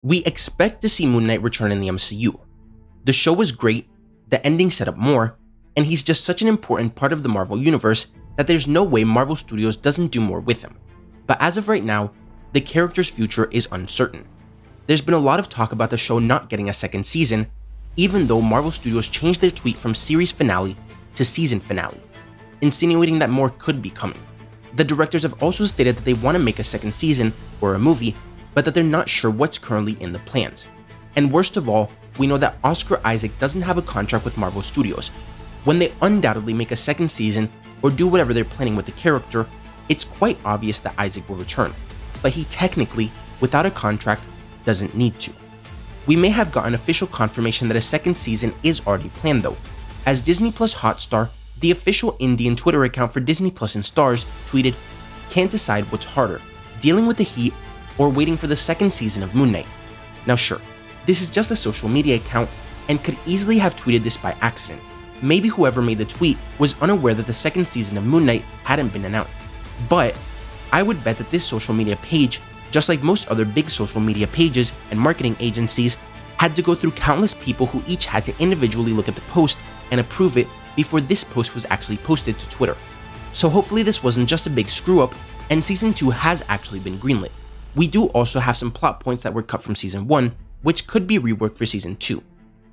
We expect to see Moon Knight return in the MCU. The show was great, the ending set up more, and he's just such an important part of the Marvel Universe that there's no way Marvel Studios doesn't do more with him. But as of right now, the character's future is uncertain. There's been a lot of talk about the show not getting a second season, even though Marvel Studios changed their tweet from series finale to season finale, insinuating that more could be coming. The directors have also stated that they want to make a second season or a movie, but that they're not sure what's currently in the plans. And worst of all, we know that Oscar Isaac doesn't have a contract with Marvel Studios. When they undoubtedly make a second season or do whatever they're planning with the character, it's quite obvious that Isaac will return, but he technically, without a contract, doesn't need to. We may have gotten official confirmation that a second season is already planned though, as Disney Plus Hotstar, the official Indian Twitter account for Disney Plus and Stars, tweeted, "Can't decide what's harder, dealing with the heat or waiting for the second season of Moon Knight." Now sure, this is just a social media account and could easily have tweeted this by accident. Maybe whoever made the tweet was unaware that the second season of Moon Knight hadn't been announced. But I would bet that this social media page, just like most other big social media pages and marketing agencies, had to go through countless people who each had to individually look at the post and approve it before this post was actually posted to Twitter. So hopefully this wasn't just a big screw up and season 2 has actually been greenlit. We do also have some plot points that were cut from season 1, which could be reworked for season 2.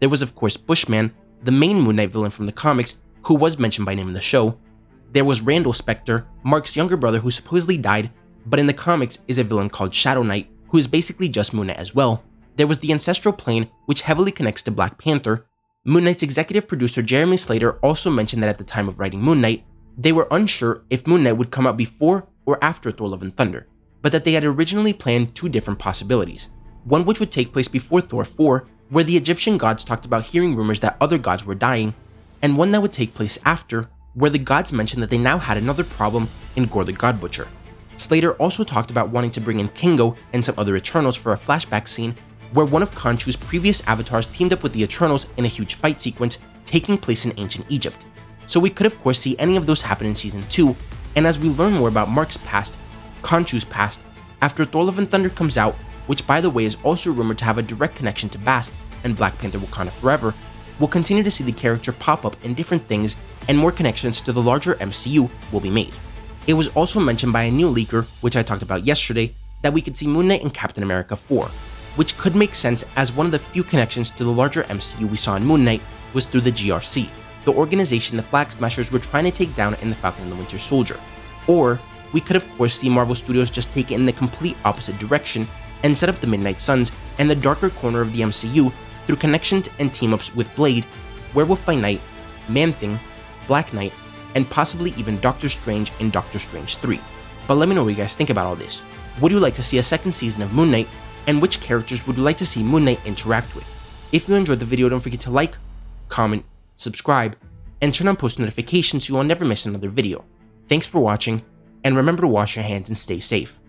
There was of course Bushman, the main Moon Knight villain from the comics, who was mentioned by name in the show. There was Randall Spector, Mark's younger brother who supposedly died, but in the comics is a villain called Shadow Knight, who is basically just Moon Knight as well. There was the Ancestral Plane, which heavily connects to Black Panther. Moon Knight's executive producer Jeremy Slater also mentioned that at the time of writing Moon Knight, they were unsure if Moon Knight would come out before or after Thor Love and Thunder, but that they had originally planned two different possibilities. One which would take place before Thor 4, where the Egyptian gods talked about hearing rumors that other gods were dying, and one that would take place after, where the gods mentioned that they now had another problem in Gorr the God Butcher. Slater also talked about wanting to bring in Kingo and some other Eternals for a flashback scene where one of Khonshu's previous avatars teamed up with the Eternals in a huge fight sequence taking place in ancient Egypt. So we could of course see any of those happen in season 2, and as we learn more about Mark's past, Khonshu's past, after Thor Love and Thunder comes out, which by the way is also rumored to have a direct connection to Bast and Black Panther Wakanda Forever, we'll continue to see the character pop up in different things and more connections to the larger MCU will be made. It was also mentioned by a new leaker, which I talked about yesterday, that we could see Moon Knight in Captain America 4, which could make sense as one of the few connections to the larger MCU we saw in Moon Knight was through the GRC, the organization the Flag Smashers were trying to take down in the Falcon and the Winter Soldier. Or we could of course see Marvel Studios just take it in the complete opposite direction and set up the Midnight Suns and the darker corner of the MCU through connections and team-ups with Blade, Werewolf by Night, Man-Thing, Black Knight, and possibly even Doctor Strange in Doctor Strange 3. But let me know what you guys think about all this. Would you like to see a second season of Moon Knight, and which characters would you like to see Moon Knight interact with? If you enjoyed the video, don't forget to like, comment, subscribe, and turn on post notifications so you will never miss another video. Thanks for watching, and remember to wash your hands and stay safe.